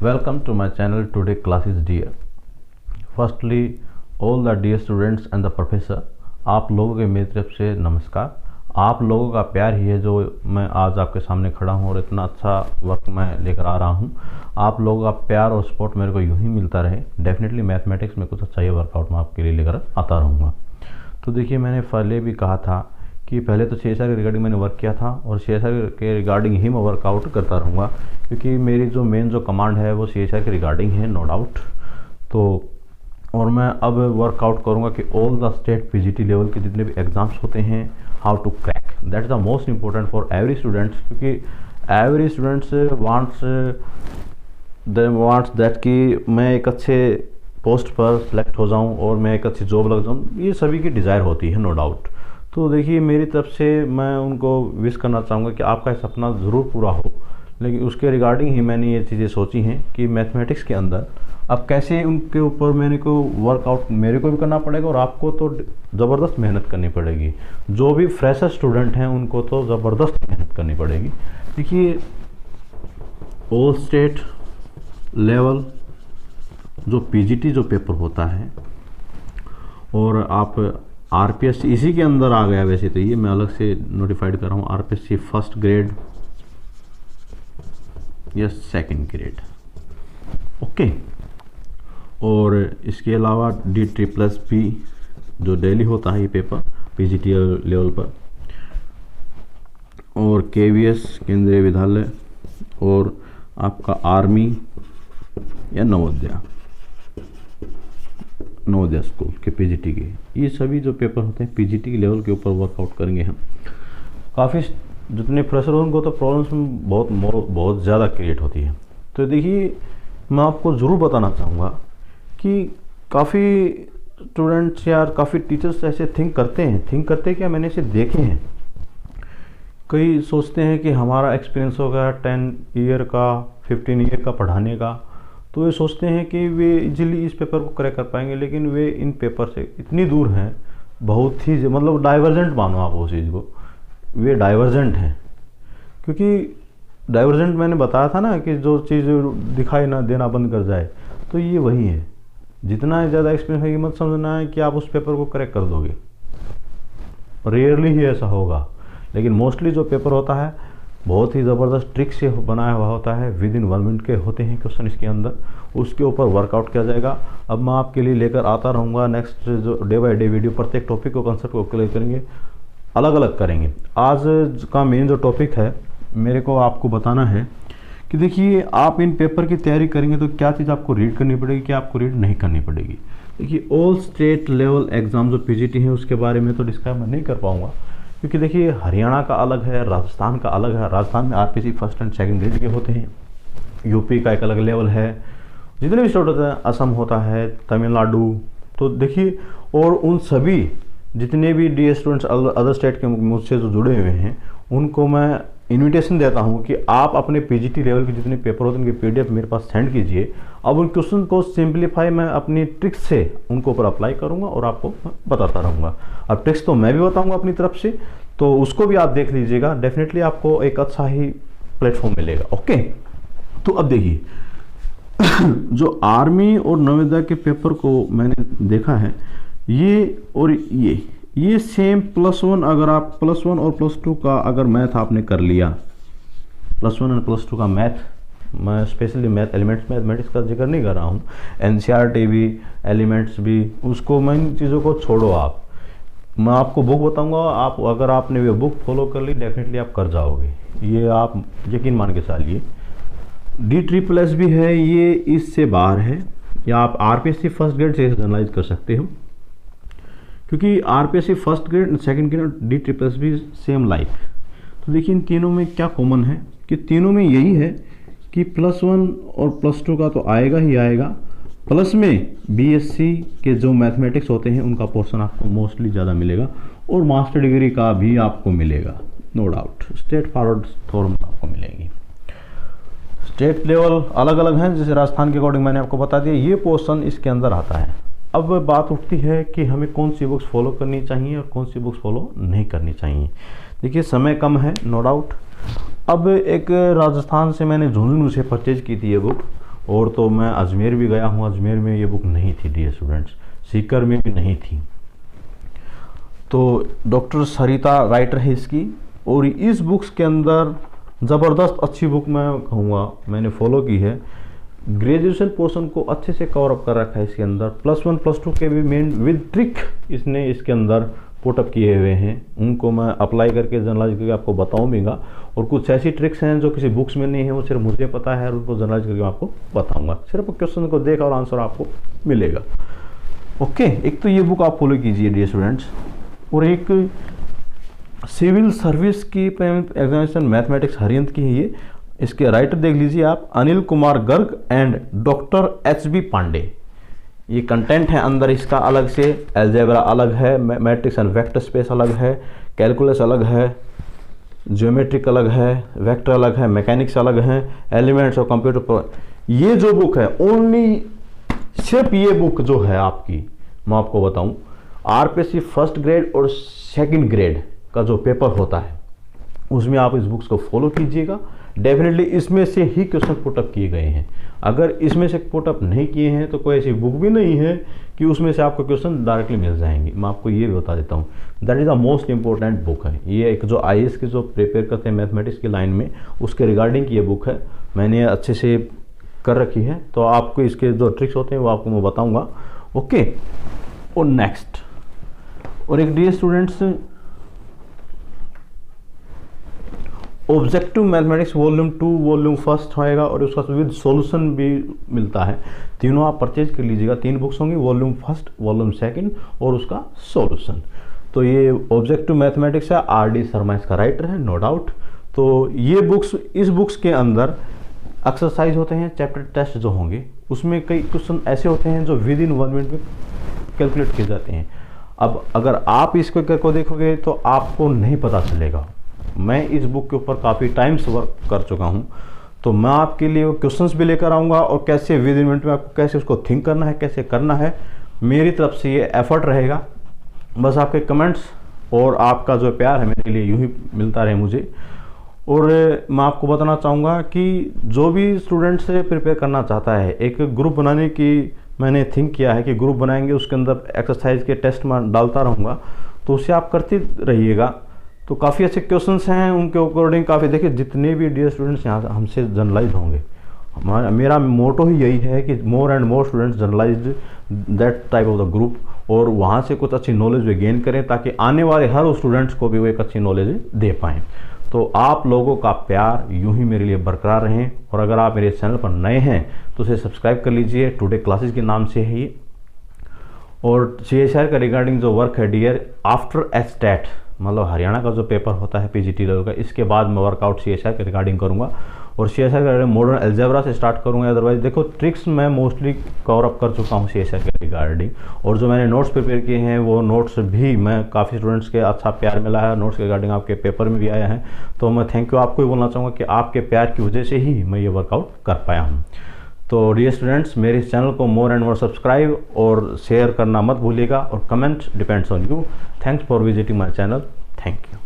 Welcome to my channel. Today class is dear. Firstly, all the dear students and the professor, आप लोगों के मेरी तरफ से नमस्कार। आप लोगों का प्यार ही है जो मैं आज आपके सामने खड़ा हूँ और इतना अच्छा वक्त मैं लेकर आ रहा हूँ। आप लोगों का प्यार और सपोर्ट मेरे को यूँ ही मिलता रहे। डेफिनेटली मैथमेटिक्स में कुछ अच्छा ही वर्कआउट मैं आपके लिए लेकर आता रहूँगा। तो देखिए, मैंने पहले भी कहा था कि पहले तो CSR के रिगार्डिंग मैंने वर्क किया था और CSR के रिगार्डिंग ही मैं वर्कआउट करता रहूँगा, क्योंकि मेरी जो मेन कमांड है वो CSR के रिगार्डिंग है, नो डाउट। तो और मैं अब वर्कआउट करूँगा कि all the state PGT level के जितने भी एग्ज़ाम्स होते हैं, how to crack, that is the most important for every students, क्योंकि एवरी स्टूडेंट्स वांट्स दैट कि मैं एक अच्छे पोस्ट पर सिलेक्ट हो जाऊं और मैं एक अच्छी जॉब लग जाऊं। ये सभी की डिज़ायर होती है, नो डाउट। तो देखिए, मेरी तरफ से मैं उनको विश करना चाहूँगा कि आपका सपना ज़रूर पूरा हो, लेकिन उसके रिगार्डिंग ही मैंने ये चीज़ें सोची हैं कि मैथमेटिक्स के अंदर अब कैसे उनके ऊपर मेरे को वर्कआउट मेरे को भी करना पड़ेगा और आपको तो ज़बरदस्त मेहनत करनी पड़ेगी। जो भी फ्रेशर स्टूडेंट हैं उनको तो ज़बरदस्त मेहनत करनी पड़ेगी। देखिए, ऑल स्टेट लेवल जो PGT जो पेपर होता है, और आप RPSC इसी के अंदर आ गया। वैसे तो ये मैं अलग से नोटिफाइड कर रहा हूँ, RPSC फर्स्ट ग्रेड या सेकंड ग्रेड, ओके। और इसके अलावा D++ जो डेली होता है ये पेपर PGT लेवल पर, और KVS केंद्रीय विद्यालय, और आपका आर्मी या नवोदय स्कूल के PGT के, ये सभी जो पेपर होते हैं PGT के लेवल के ऊपर वर्कआउट करेंगे हम। काफ़ी जितने फ्रेशर हो उनको तो प्रॉब्लम्स बहुत ज़्यादा क्रिएट होती है। तो देखिए, मैं आपको ज़रूर बताना चाहूँगा कि काफ़ी स्टूडेंट्स या काफ़ी टीचर्स ऐसे थिंक करते क्या, मैंने इसे देखे हैं। कई सोचते हैं कि हमारा एक्सपीरियंस होगा 10 ईयर का, 15 ईयर का पढ़ाने का, तो वे सोचते हैं कि वे इजीली इस पेपर को क्रैक कर पाएंगे, लेकिन वे इन पेपर से इतनी दूर हैं, बहुत ही मतलब डाइवर्जेंट मानो आप उस चीज़ को, वे डाइवर्जेंट हैं। क्योंकि डाइवर्जेंट मैंने बताया था ना कि जो चीज़ दिखाई ना देना बंद कर जाए, तो ये वही है। जितना ज़्यादा एक्सपीरियंस है, मत समझना है कि आप उस पेपर को क्रैक कर दोगे, रेयरली ही ऐसा होगा। लेकिन मोस्टली जो पेपर होता है बहुत ही ज़बरदस्त ट्रिक से बनाया हुआ होता है, विद इन 1 मिनट के होते हैं क्वेश्चन इसके अंदर, उसके ऊपर वर्कआउट किया जाएगा। अब मैं आपके लिए लेकर आता रहूँगा नेक्स्ट जो डे बाय डे वीडियो, प्रत्येक टॉपिक को, कंसेप्ट को क्लियर करेंगे, अलग अलग करेंगे। आज का मेन जो टॉपिक है मेरे को आपको बताना है कि देखिए, आप इन पेपर की तैयारी करेंगे तो क्या चीज़ आपको रीड करनी पड़ेगी, क्या आपको रीड नहीं करनी पड़ेगी। देखिए, ऑल स्टेट लेवल एग्ज़ाम जो PGT है उसके बारे में तो डिस्क्राइब मैं नहीं कर पाऊँगा, क्योंकि देखिए हरियाणा का अलग है, राजस्थान का अलग है। राजस्थान में RPSC first and second grade के होते हैं, यूपी का एक अलग लेवल है, जितने भी स्टेट होते हैं, असम होता है, तमिलनाडु। तो देखिए, और उन सभी जितने भी डी स्टूडेंट्स अदर स्टेट के मुझसे जो जुड़े हुए हैं, उनको मैं इन्विटेशन देता हूं कि आप अपने PGT लेवल के जितने पेपर होते हैं उनके PDF मेरे पास सेंड कीजिए। अब उन क्वेश्चन को सिंप्लीफाई मैं अपनी ट्रिक्स से उनको ऊपर अप्लाई करूंगा और आपको बताता रहूँगा। अब ट्रिक्स तो मैं भी बताऊंगा अपनी तरफ से, तो उसको भी आप देख लीजिएगा। डेफिनेटली आपको एक अच्छा ही प्लेटफॉर्म मिलेगा, ओके। तो अब देखिए, जो आर्मी और नवोदय के पेपर को मैंने देखा है, ये और ये सेम +1, अगर आप +1 और +2 का अगर मैथ आपने कर लिया, +1 और +2 का मैथ, मैं स्पेशली मैथ एलिमेंट्स मैथमेटिक्स का जिक्र नहीं कर रहा हूँ, NCERT भी, एलिमेंट्स भी, उसको मैं इन चीज़ों को छोड़ो। आप, मैं आपको बुक बताऊंगा, आप अगर आपने वो बुक फॉलो कर ली, डेफिनेटली आप कर जाओगे, ये आप यकीन मान के चलिए। D++ भी है, ये इससे बाहर है, या आप RPSC फर्स्ट ग्रेड से एनालाइज कर सकते हो, क्योंकि RPSC first grade, second grade, D++ भी सेम लाइक। तो देखिए, इन तीनों में क्या कॉमन है कि तीनों में यही है कि +1 और +2 का तो आएगा ही आएगा, प्लस में BSc के जो मैथमेटिक्स होते हैं उनका पोर्शन आपको मोस्टली ज़्यादा मिलेगा, और मास्टर डिग्री का भी आपको मिलेगा, no doubt. State forward form आपको मिलेगी। स्टेट लेवल अलग अलग हैं, जैसे राजस्थान के अकॉर्डिंग मैंने आपको बता दिया, ये पोर्शन इसके अंदर आता है। अब बात उठती है कि हमें कौन सी बुक्स फॉलो करनी चाहिए और कौन सी बुक्स फॉलो नहीं करनी चाहिए। देखिए, समय कम है, नो डाउट। अब एक राजस्थान से मैंने झुंझुनू से परचेज की थी ये बुक, और तो मैं अजमेर भी गया हूँ, अजमेर में ये बुक नहीं थी डियर स्टूडेंट्स, सीकर में भी नहीं थी। तो डॉक्टर सरिता राइटर है इसकी, और इस बुक्स के अंदर ज़बरदस्त अच्छी बुक मैं कहूँगा, मैंने फॉलो की है। ग्रेजुएशन पोर्शन को अच्छे से कवर अप कर रखा है इसके अंदर, +1 +2 के भी मेन विद ट्रिक इसने इसके अंदर पुटअप किए हुए हैं, उनको मैं अप्लाई करके जनरलाइज करके आपको बताऊँगा। और कुछ ऐसी ट्रिक्स हैं जो किसी बुक्स में नहीं है, वो सिर्फ मुझे पता है और उनको जनरलाइज करके मैं आपको बताऊँगा। सिर्फ क्वेश्चन को देख और आंसर आपको मिलेगा। ओके, एक तो ये बुक आप फॉलो कीजिए डियर स्टूडेंट्स। और एक सिविल सर्विस की एग्जामिनेशन मैथमेटिक्स हरियंत की है ये, इसके राइटर देख लीजिए आप, Anil Kumar Garg and doctor HB Pandey. ये कंटेंट है अंदर इसका अलग से, अलजेब्रा अलग है, मैट्रिक्स एंड वेक्टर स्पेस अलग है, कैलकुलस अलग है, ज्योमेट्रिक अलग है, वेक्टर अलग है, मैकेनिक्स अलग है, एलिमेंट्स और कंप्यूटर पर। ये जो बुक है ओनली सिर्फ ये बुक जो है आपकी, मैं आपको बताऊं, RPSC फर्स्ट ग्रेड और सेकंड ग्रेड का जो पेपर होता है उसमें आप इस बुक्स को फॉलो कीजिएगा। डेफिनेटली इसमें से ही क्वेश्चन पुटअप किए गए हैं। अगर इसमें से पुटअप नहीं किए हैं तो कोई ऐसी बुक भी नहीं है कि उसमें से आपको क्वेश्चन डायरेक्टली मिल जाएंगे। मैं आपको ये भी बता देता हूँ, that is the most important book है ये। एक जो IAS के जो प्रिपेयर करते हैं मैथमेटिक्स की लाइन में, उसके रिगार्डिंग की ये बुक है, मैंने अच्छे से कर रखी है। तो आपको इसके जो ट्रिक्स होते हैं वो आपको मैं बताऊँगा। ओके, और नेक्स्ट, और एक dear students, objective mathematics volume 2 volume first होएगा और उसका विद सॉल्यूशन भी मिलता है। तीनों आप परचेज कर लीजिएगा, 3 बुक्स होंगी, वॉल्यूम फर्स्ट, वॉल्यूम सेकंड और उसका सॉल्यूशन। तो ये ऑब्जेक्टिव मैथमेटिक्स है, RD शर्मा इसका राइटर है, नो डाउट। तो ये बुक्स, इस बुक्स के अंदर एक्सरसाइज होते हैं, चैप्टर टेस्ट जो होंगे उसमें कई क्वेश्चन ऐसे होते हैं जो विद इन 1 मिनट में कैलकुलेट किए जाते हैं। अब अगर आप इसको देखोगे तो आपको नहीं पता चलेगा। मैं इस बुक के ऊपर काफ़ी टाइम से वर्क कर चुका हूँ, तो मैं आपके लिए वो क्वेश्चंस भी लेकर आऊँगा और कैसे विद इन मिनट में आपको कैसे उसको थिंक करना है, कैसे करना है, मेरी तरफ से ये एफर्ट रहेगा। बस आपके कमेंट्स और आपका जो प्यार है मेरे लिए यूँ ही मिलता रहे मुझे। और मैं आपको बताना चाहूँगा कि जो भी स्टूडेंट से प्रिपेयर करना चाहता है, एक ग्रुप बनाने की मैंने थिंक किया है कि ग्रुप बनाएंगे, उसके अंदर एक्सरसाइज के टेस्ट मैं डालता रहूँगा, तो उसे आप करते रहिएगा। तो काफ़ी अच्छे क्वेश्चंस हैं, उनके अकॉर्डिंग काफ़ी, देखिए जितने भी डियर स्टूडेंट्स यहाँ हमसे जनरलाइज होंगे, मेरा मोटो ही यही है कि more and more students generalized that type of the group, और वहाँ से कुछ अच्छी नॉलेज भी गेन करें ताकि आने वाले हर स्टूडेंट्स को भी वो एक अच्छी नॉलेज दे पाएँ। तो आप लोगों का प्यार यूं ही मेरे लिए बरकरार रहें, और अगर आप मेरे चैनल पर नए हैं तो उसे सब्सक्राइब कर लीजिए, टुडे क्लासेस के नाम से है ये। और CSIR का रिगार्डिंग जो वर्क है डियर, आफ्टर STAT मतलब हरियाणा का जो पेपर होता है PGT लेवल का, इसके बाद मैं वर्कआउट CSIR के रिगार्डिंग करूंगा, और CSIR का मॉडर्न अलजेब्रा से स्टार्ट करूंगा। अदरवाइज देखो ट्रिक्स मैं मोस्टली कवर अप कर चुका हूं CSIR के रिगार्डिंग, और जो मैंने नोट्स प्रिपेयर किए हैं वो नोट्स भी मैं काफ़ी स्टूडेंट्स के अच्छा प्यार मिला है, नोट्स के रिगार्डिंग आपके पेपर में भी आया है। तो मैं थैंक यू आपको ही बोलना चाहूँगा कि आपके प्यार की वजह से ही मैं ये वर्कआउट कर पाया हूँ। तो डियर स्टूडेंट्स, मेरे इस चैनल को मोर एंड मोर सब्सक्राइब और शेयर करना मत भूलिएगा, और comment depends on you. Thanks for visiting my channel. Thank you.